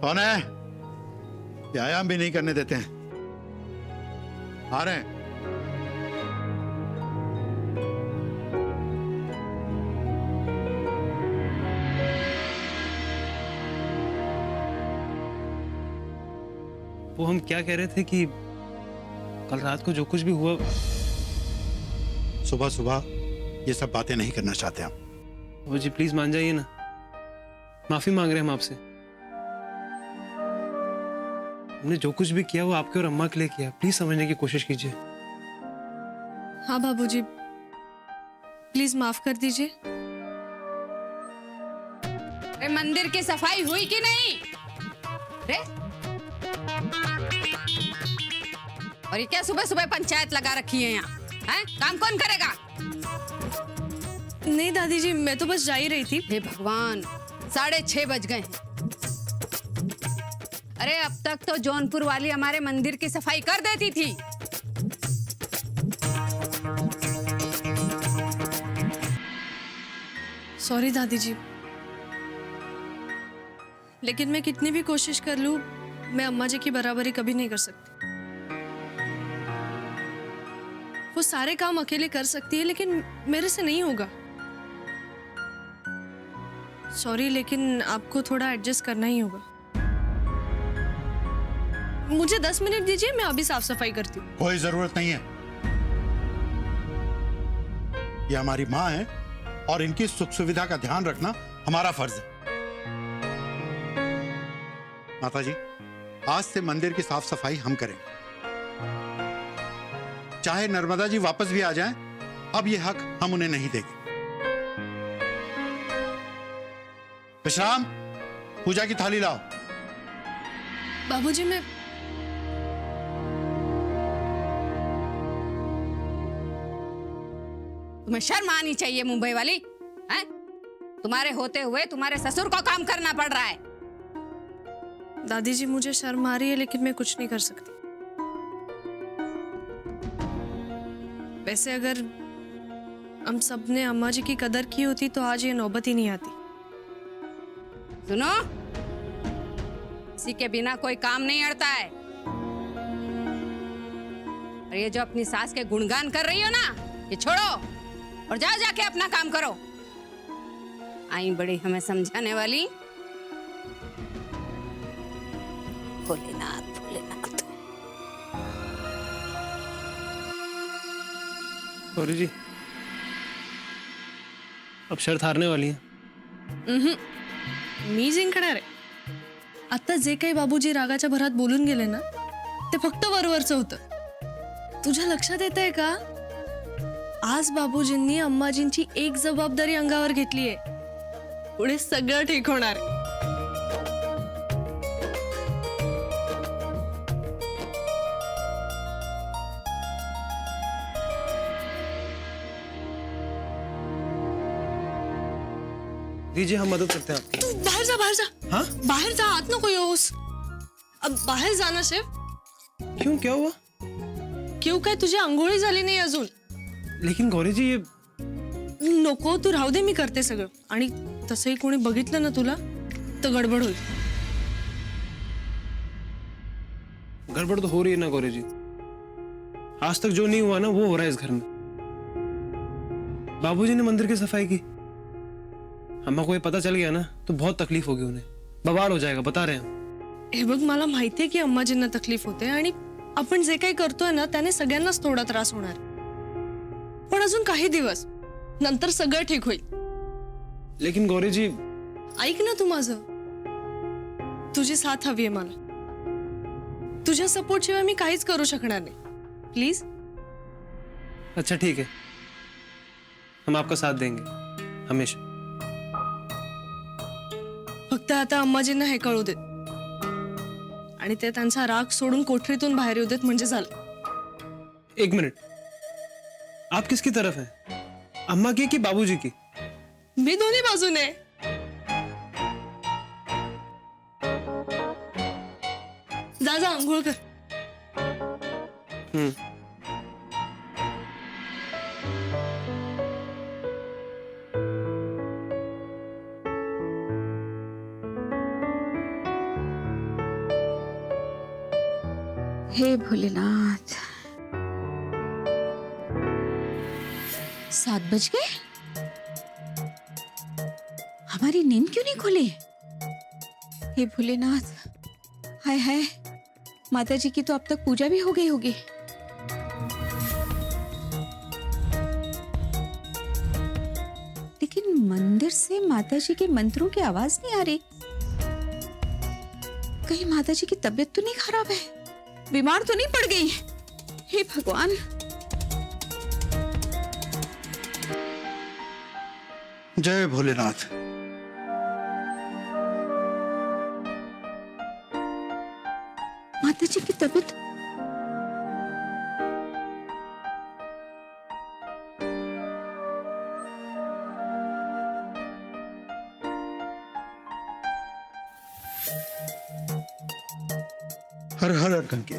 कौन है? व्यायाम भी नहीं करने देते हैं। आ रहे हैं। वो हम क्या कह रहे थे कि कल रात को जो कुछ भी हुआ। सुबह सुबह ये सब बातें नहीं करना चाहते हम। वो जी प्लीज मान जाइए ना, माफी मांग रहे हैं हम आपसे। हमने जो कुछ भी किया वो आपके और अम्मा के लिए किया, प्लीज समझने की कोशिश कीजिए। हाँ बाबूजी, प्लीज माफ कर दीजिए। अरे मंदिर की सफाई हुई कि नहीं? रे? और ये क्या सुबह सुबह पंचायत लगा रखी है यहाँ? हैं? काम कौन करेगा? नहीं दादी जी, मैं तो बस जा ही रही थी। हे भगवान, 6:30 बज गए। अरे अब तक तो जौनपुर वाली हमारे मंदिर की सफाई कर देती थी। सॉरी दादी जी, लेकिन मैं कितनी भी कोशिश कर लूं, मैं अम्मा जी की बराबरी कभी नहीं कर सकती। वो सारे काम अकेले कर सकती है, लेकिन मेरे से नहीं होगा। सॉरी, लेकिन आपको थोड़ा एडजस्ट करना ही होगा। मुझे 10 मिनट दीजिए, मैं अभी साफ सफाई करती हूँ। कोई जरूरत नहीं है। ये हमारी माँ है और इनकी सुख सुविधा का ध्यान रखना हमारा फर्ज है। माता जी, आज से मंदिर की साफ सफाई हम करेंगे। चाहे नर्मदा जी वापस भी आ जाएं, अब ये हक हम उन्हें नहीं देंगे। विश्राम, पूजा की थाली लाओ। बाबूजी, मैं तुम्हें शर्म आनी चाहिए मुंबई वाली, हैं? तुम्हारे होते हुए तुम्हारे ससुर को काम करना पड़ रहा है। दादी जी, मुझे शर्म आ रही है, लेकिन मैं कुछ नहीं कर सकती। वैसे अगर हम सब ने अम्मा जी की कदर की होती तो आज ये नौबत ही नहीं आती। सुनो, किसी के बिना कोई काम नहीं अड़ता है। और ये जो अपनी सास के गुणगान कर रही हो ना, ये छोड़ो और जाओ जाके अपना काम करो। आई बड़ी हमें समझाने वाली। भोलेनाथ भोलेनाथ। गौरी जी, अब शर्त हारने वाली है। मी जिंकणार आहे। आता जे काही बाबूजी रागाच्या भरात बोलून गेले ना, ते फक्त वरवरचं होतं। तुझ्या लक्षात येतंय का? आज बाबूजींनी अम्माजींची एक जबाबदारी अंगावर घेतलीये। पुढे सगळं ठीक होणार आहे। दीजिए, हम मदद करते हैं आपकी। तू बाहेर जा, बाहेर जा। हाँ? बाहेर जा, आत नको येऊस। अब बाहेर जा ना शेफ। क्यों, क्या हुआ? क्यों काय तुझी आंघोळी झाली नाही अजून? लेकिन गौरी जी, ये नको, तू राहू दे, मी करते सगळं। आणि तसंही कोणी बघितलं ना तुला तर गडबड होईल। गड़बड़ तो हो रही है ना गौरी जी। आज तक जो नहीं हुआ ना, वो हो रहा है इस घर में। बाबूजी ने मंदिर की सफाई की, अम्मा को ये पता चल गया ना तो बहुत तकलीफ होगी उन्हें, बवाल हो जाएगा, बता रहे हैं। हे बघ, मला माहितीये की अम्माजींना तकलीफ होते आणि आपण जे काही करतोय ना त्याने सगळ्यांनाच थोडा त्रास होणार। पण अजून काही दिवस नंतर सगळं ठीक होईल। लेकिन गौरी जी, ऐक ना तू माझं, तुझी साथ हवी आहे मला। तुझ्या सपोर्ट शिवाय मी काहीच करू शकणार नाही। प्लीज। अच्छा ठीक है, हम आपका साथ देंगे हमेशा। फक्त आता अम्माजींना हे कळू देत आणि ते त्यांचा राग सोडून कोठरीतून बाहेर येऊ देत म्हणजे झालं। एक मिनट, आप किसकी तरफ हैं? अम्मा की कि बाबूजी की? मी दोन्ही बाजूने। जा जा, आंघोळ कर। भोलेनाथ। 7 बज गए, हमारी नींद क्यों नहीं खुली? हे भोलेनाथ, हाय हाय, माता जी की तो अब तक पूजा भी हो गई होगी। लेकिन मंदिर से माता जी के मंत्रों की आवाज नहीं आ रही। कहीं माता जी की तबीयत तो नहीं खराब है, बीमार तो नहीं पड़ गई? हे भगवान। जय भोलेनाथ। माता जी की तबीयत हर हर हर गंगे।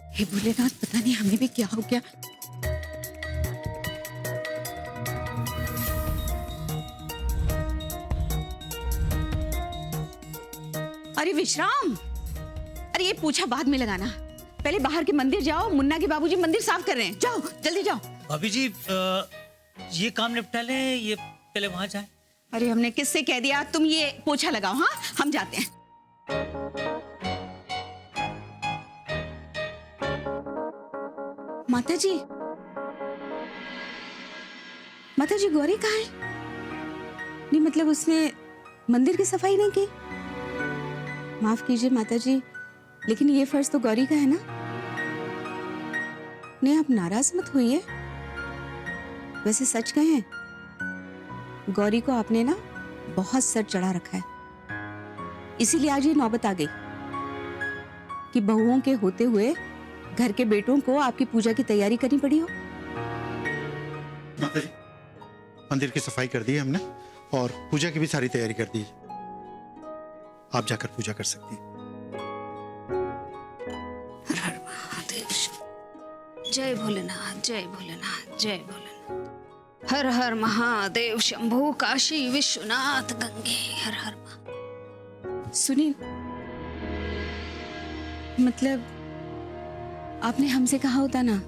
हे भोलेनाथ, पता नहीं हमें भी क्या हो गया। अरे विश्राम, अरे ये पूछा बाद में लगाना, पहले बाहर के मंदिर जाओ। मुन्ना के बाबूजी मंदिर साफ कर रहे हैं, जाओ जल्दी जाओ। भाभी जी ये काम निपटा लें, ये पहले वहां जाए। अरे हमने किससे कह दिया तुम ये पोछा लगाओ? हाँ, हम जाते हैं। माता जी, माता जी गौरी कहाँ है? नहीं मतलब उसने मंदिर की सफाई नहीं की? माफ कीजिए माता जी, लेकिन ये फर्ज तो गौरी का है ना। नहीं, आप नाराज मत होइए। वैसे सच कहें, गौरी को आपने ना बहुत सर चढ़ा रखा है, इसीलिए आज ये नौबत आ गई कि बहुओं के होते हुए घर के बेटों को आपकी पूजा की तैयारी करनी पड़ी हो। माता जी, मंदिर की सफाई कर दी है हमने और पूजा की भी सारी तैयारी कर दी है। आप जाकर पूजा कर सकती हैं। हर हर महादेव। जय भोलेनाथ, जय भोलेनाथ, जय भोलेनाथ। हर हर महादेव शंभू काशी विश्वनाथ गंगे। हर हर सुनिए, मतलब आपने हमसे कहा होता ना,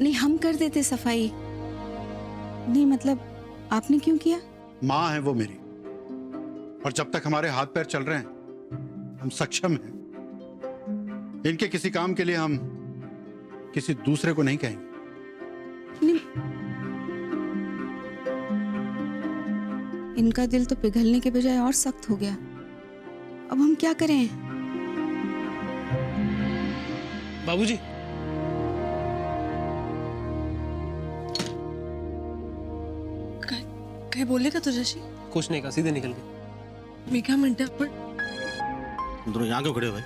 नहीं हम कर देते सफाई। नहीं मतलब आपने क्यों किया? माँ है वो मेरी, और जब तक हमारे हाथ पैर चल रहे हैं हम सक्षम हैं। इनके किसी काम के लिए हम किसी दूसरे को नहीं कहेंगे। नहीं, इनका दिल तो पिघलने के बजाय और सख्त हो गया। अब हम क्या करें? बाबूजी, काय बोलले का तुझ्याशी? कुछ नहीं कहा, सीधे निकल गए। मी काय म्हणते, पण तुम दोनों यहाँ क्यों खड़े हो भाई?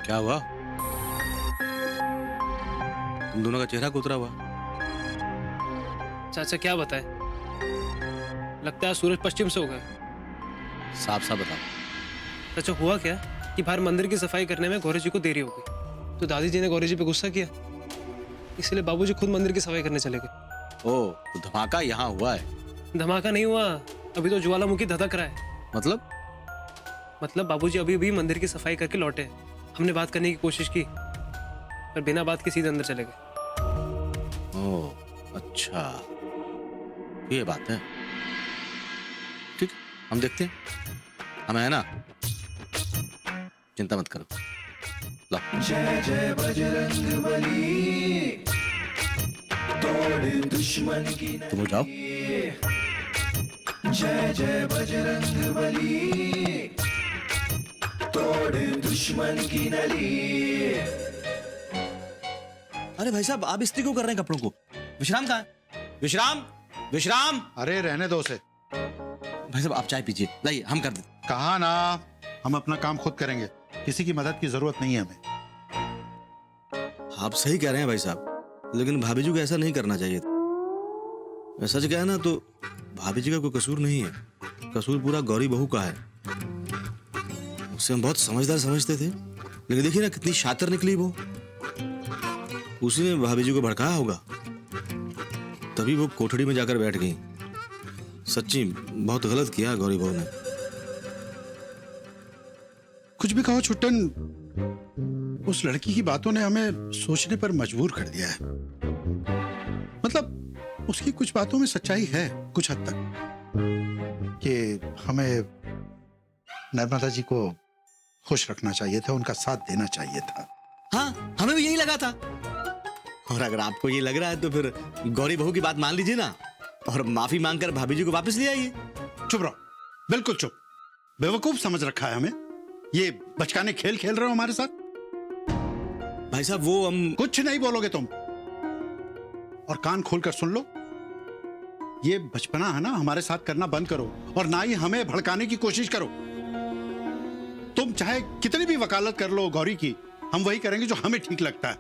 क्या हुआ? तुम दोनों का चेहरा उतरा हुआ। चाचा क्या बताए, लगता है सूरज पश्चिम से होगा। साफ साफ बताओ। चाचा हुआ क्या कि बाहर मंदिर की सफाई करने में गौरी जी को देरी हो गई, तो दादी जी ने गौरी जी पे गुस्सा किया, इसलिए बाबूजी खुद मंदिर की सफाई करने चले गए। ओ, तो धमाका यहाँ हुआ है? धमाका नहीं हुआ, अभी तो ज्वालामुखी धधक रहा है। मतलब बाबूजी अभी भी मंदिर की सफाई करके लौटे। हमने बात करने की कोशिश की, पर बिना बात के सीधे अंदर चले गए। ओ अच्छा, ये बात है। ठीक, हम देखते हैं, हम है ना, चिंता मत करो। लो। जय जय बजरंगबली, तोड़ दुश्मन की तुम हो जाओ। जय जय बजरंगबली, तोड़ दुश्मन की नली। अरे भाई साहब, आप इस्त्री क्यों कर रहे हैं कपड़ों को? विश्राम कहाँ है? विश्राम, विश्राम। अरे रहने दो उसे। भाई साहब आप चाय पीजिए, लाइए हम कर देते। कहा ना, हम अपना काम खुद करेंगे, किसी की मदद की जरूरत नहीं है हमें। आप सही कह रहे हैं भाई साहब, लेकिन भाभी जी को ऐसा नहीं करना चाहिए। सच कहा ना तो भाभी जी का कोई कसूर नहीं है, कसूर पूरा गौरी बहू का है। उसे हम बहुत समझदार समझते थे, लेकिन देखिए ना कितनी शातिर निकली वो। उसी ने भाभी जी को भड़काया होगा। तभी वो कोठड़ी में जाकर बैठ गई। सच्ची बहुत गलत किया गौरी बहू ने। कुछ भी कहो छुट्टन, उस लड़की की बातों ने हमें सोचने पर मजबूर कर दिया है। मतलब उसकी कुछ बातों में सच्चाई है कुछ हद तक, कि हमें नर्मदा जी को खुश रखना चाहिए था, उनका साथ देना चाहिए था। हाँ, हमें भी यही लगा था। और अगर आपको ये लग रहा है तो फिर गौरी बहू की बात मान लीजिए ना, और माफी मांगकर भाभी जी को वापस ले आइए। चुप रहो, बिल्कुल चुप। बेवकूफ समझ रखा है हमें। ये बचकाने खेल खेल रहे हो हमारे साथ। भाई साहब वो हम कुछ नहीं बोलोगे तुम, और कान खोलकर सुन लो। ये बचपना है ना, हमारे साथ करना बंद करो, और ना ही हमें भड़काने की कोशिश करो। तुम चाहे कितनी भी वकालत कर लो गौरी की, हम वही करेंगे जो हमें ठीक लगता है।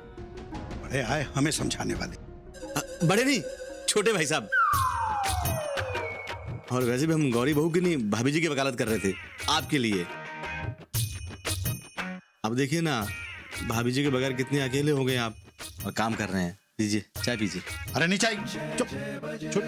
बड़े आए हमें समझाने वाले। बड़े नहीं, छोटे भाई साहब। और वैसे भी हम गौरी बहू की नहीं, भाभी जी की वकालत कर रहे थे आपके लिए। अब देखिए ना, भाभी जी के बगैर कितने अकेले हो गए आप, और काम कर रहे हैं। लीजिए चाय पीजिए। अरे नहीं चाहिए, चुप चुप।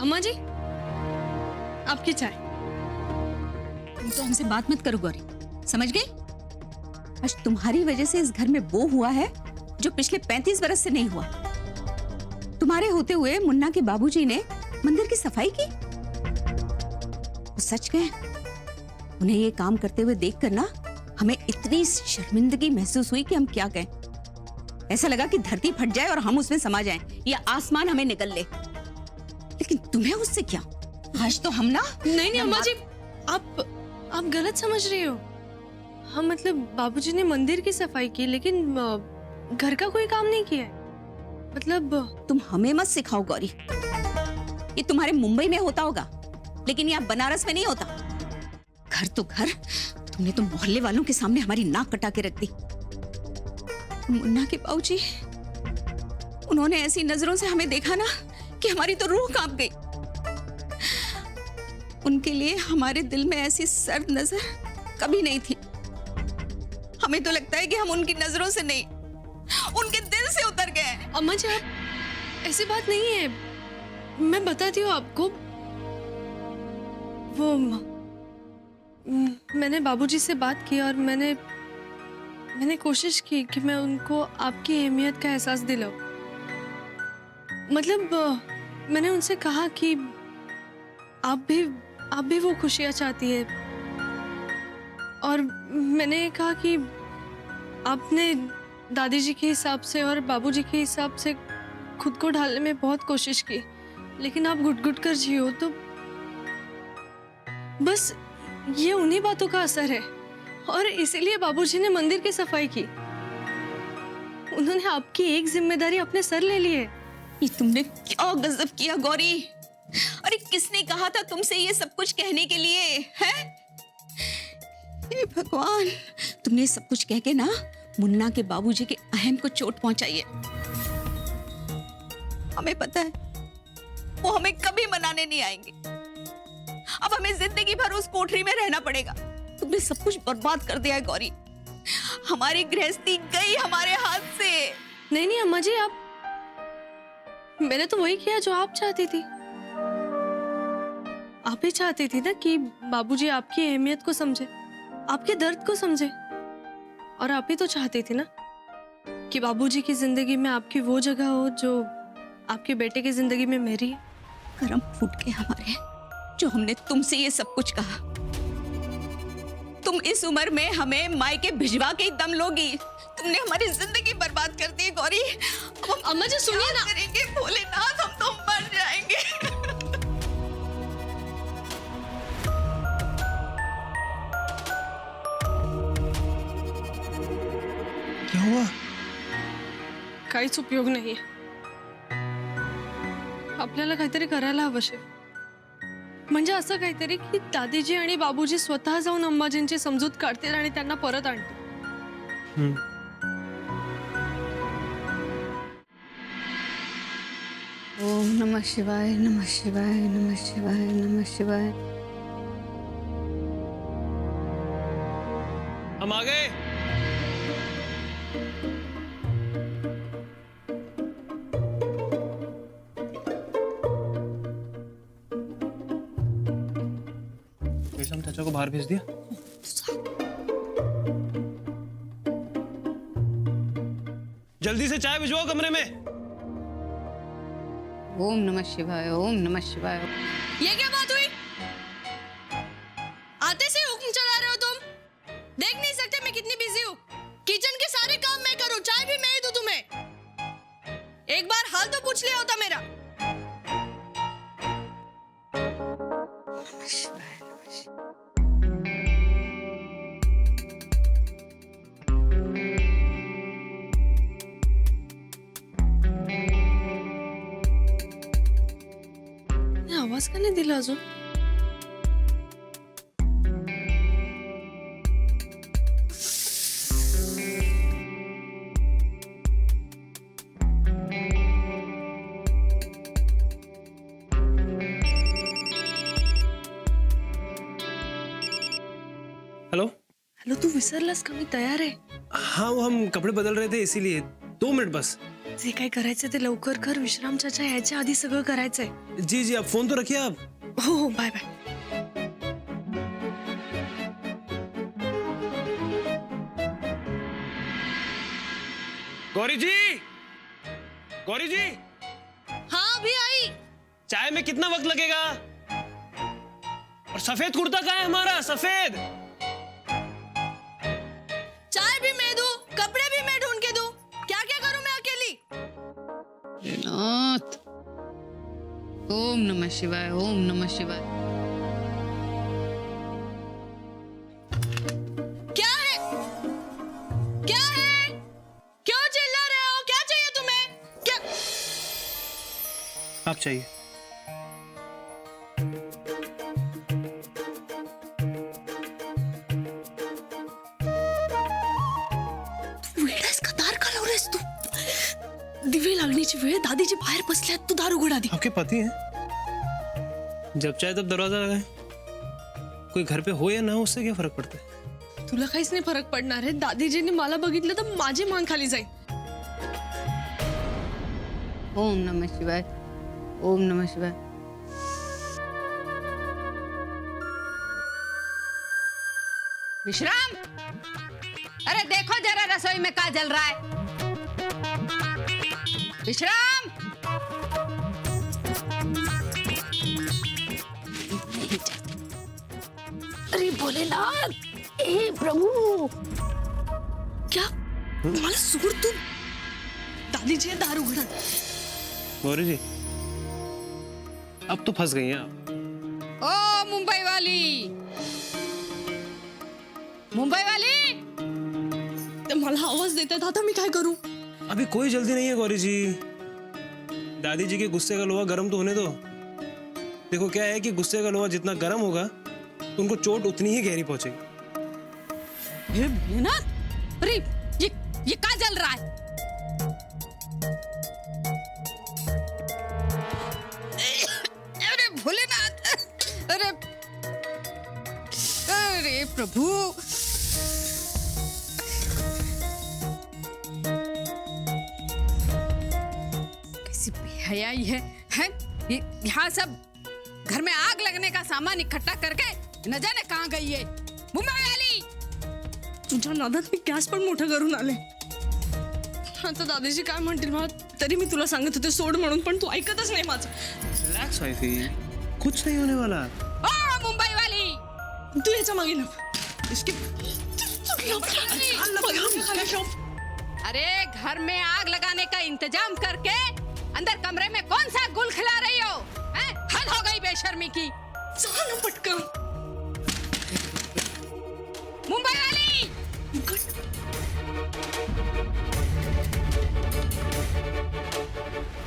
अम्मा जी, आपकी चाय। तुम तो हमसे बात मत करो गौरी, समझ गई? आज तुम्हारी वजह से इस घर में वो हुआ है जो पिछले 35 बरस से नहीं हुआ। तुम्हारे होते हुए मुन्ना के बाबूजी ने मंदिर की सफाई की। वो सच कहें, उन्हें ये काम करते हुए देखकर ना हमें इतनी शर्मिंदगी महसूस हुई कि हम क्या कहें। ऐसा लगा कि धरती फट जाए और हम उसमें समा जाएं, या आसमान हमें निगल ले। लेकिन तुम्हें उससे क्या? आज तो हम ना नहीं अम्मा जी, आप गलत समझ रही हो। हाँ मतलब बाबूजी ने मंदिर की सफाई की, लेकिन घर का कोई काम नहीं किया है। मतलब तुम हमें मत सिखाओ गौरी। ये तुम्हारे मुंबई में होता होगा, लेकिन यहाँ बनारस में नहीं होता। घर तो घर, तुमने तो मोहल्ले वालों के सामने हमारी नाक कटा के रख दी। मुन्ना के बाबूजी, उन्होंने ऐसी नजरों से हमें देखा ना कि हमारी तो रूह कांप गई। उनके लिए हमारे दिल में ऐसी सर्द नजर कभी नहीं थी। हमें तो लगता है कि हम उनकी नजरों से नहीं, उनके दिल से उतर गए हैं। अम्मा जी, आप ऐसी बात नहीं है, मैं बताती हूँ आपको। वो मैंने बाबूजी से बात की, और मैंने कोशिश की कि मैं उनको आपकी अहमियत का एहसास दिलाऊं। मतलब मैंने उनसे कहा कि आप भी वो खुशियाँ चाहती है, और मैंने कहा कि आपने दादी जी के हिसाब से और बाबूजी के हिसाब से खुद को ढालने में बहुत कोशिश की, लेकिन आप घुट-घुट कर जियो। तो बस ये उन्हीं बातों का असर है, और इसीलिए बाबूजी ने मंदिर की सफाई की। उन्होंने आपकी एक जिम्मेदारी अपने सर ले ली है। ये तुमने क्या गजब किया गौरी? अरे किसने कहा था तुमसे ये सब कुछ कहने के लिए, हैं? हे भगवान, तुमने सब कुछ कह के ना मुन्ना के बाबूजी के अहम को चोट पहुंचाई है। हमें पता है वो हमें कभी मनाने नहीं आएंगे। अब हमें जिंदगी भर उस कोठरी में रहना पड़ेगा। तुमने सब कुछ बर्बाद कर दिया है गौरी। हमारी गृहस्थी गई हमारे हाथ से। नहीं अम्मा जी, मैंने तो वही किया जो आप चाहती थी। आप ही चाहती थी ना कि बाबूजी आपकी अहमियत को समझे, आपके दर्द को समझे, और आप ही तो चाहती थी ना कि बाबूजी की जिंदगी में आपकी वो जगह हो जो आपके बेटे की जिंदगी में मेरी है। कर्म फूट गए हमारे, जो हमने तुमसे ये सब कुछ कहा। तुम इस उम्र में हमें मायके भिजवा के ही दम लोगी। तुमने हमारी जिंदगी बर्बाद कर दी गौरी। अम्मा जी सुनिए ना। करेंगे भोलेनाथ, हम तो मर जाएंगे। क्या हुआ? काहीच उपयोग नाहीये। आपल्याला काहीतरी करायला हवं शेफ. म्हणजे असं काहीतरी की दादीजी आणि बाबूजी स्वतः जाऊन अंबाजींची समजूत काढतील आणि त्यांना परत आणतील. ओम नमः शिवाय नमः शिवाय नमः शिवाय नमः शिवाय। हम आ गए। विषम चाचा को बाहर भेज दिया। जल्दी से चाय भिजवाओ कमरे में। ओम नमः शिवाय ओम नमः शिवाय। ये क्या बात हुई? आते से हुक्म चला रहे हो तुम? देख नहीं सकते मैं कितनी बिजी हूँ? किचन के सारे काम मैं करूँ, चाय भी मैं ही दूँ तुम्हें। एक बार हाल तो पूछ लिया होता मेरा। आवाज का नाही दिला अजून? हेलो। हॅलो, तू विसरलास का? मी तयार आहे. हाँ वो हम कपड़े बदल रहे थे इसीलिए 2 मिनट बस। जे काय करायचं ते लवकर कर. विश्राम चाचा यायच्या आधी सगळं करायचंय. जी जी आप फोन तो रखिए आप। हो हो, बाय बाय. गौरी जी, गौरी जी, हाँ अभी आई. चाय में कितना वक्त लगेगा? और सफेद कुर्ता कहाँ है हमारा? सफेद। चाय भी मैं दूं, कपड़े भी मैं ढूंढ के दूं. क्या क्या करूं मैं अकेली? नाथ ओम नमः शिवाय ओम नमः शिवाय। क्या है? क्या है? क्यों चिल्ला रहे हो? क्या चाहिए तुम्हें? क्या? आप चाहिए। वेळेस का दार का लावलेस तू? दिवे लागण्याची वेळ. दादीजी बाहेर बसल्यात, तू दार उघड आधी. आपके पति हैं? जब चाहे तब दरवाजा लगाए। कोई घर पे हो या ना हो उससे क्या फर्क पड़ता है? तुला काहीच नाही फरक पडणार आहे. दादीजींनी मला बघितलं तर माझी मान खाली जाईल. ओम नमः शिवाय ओम नमः शिवाय। विश्राम, अरे देखो जरा रसोई में क्या जल रहा है। विश्राम, अरे भोलेनाथ, हे प्रभु, क्या मला सोड तू. दादीजी दार उघडा. गौरी जी, अब तो फंस गई हैं आप। ओ मुंबई वाली, मुंबई वाली, ते मला आवाज देतात. आता मी काय करू? अभी कोई जल्दी नहीं है गौरी जी। दादी जी के गुस्से का लोहा गर्म तो होने दो। देखो क्या है कि गुस्से का लोहा जितना गर्म होगा तो उनको चोट उतनी ही गहरी पहुंचेगी। हे भोलेनाथ, अरे ये क्या जल रहा है? अरे भोलेनाथ, अरे अरे प्रभु, कैसी बेहयाई है? यहाँ सब घर में आग लगने का सामान इकट्ठा करके न जाने कहाँ गई है मुंबई वाली. तुझ्या नादात मी गॅस पण मोठं करून आले. आता दादीजी काय म्हणतील मला, तरी मी तुला सांगत होते सोड म्हणून, पण तू ऐकतच नाही माझं. रिलैक्स वाइफी, कुछ नहीं होने वाला। ओ मुंबई वाली, तू याच्या मागे लप. इसके अरे घर में आग लगाने का इंतजाम करके अंदर कमरे में कौन सा गुल खिला रही हो? हैं? हद हो गई बेशर्मी की. चला ना पटकन. मुंबई वाली,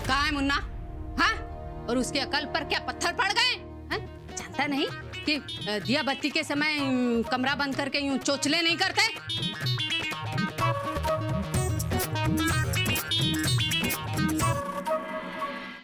कहाँ है मुन्ना? हाँ, और उसकी अकल पर क्या पत्थर पड़ गए? हैं? जानता नहीं कि दिया बत्ती के समय कमरा बंद करके यूं चोचले नहीं करते?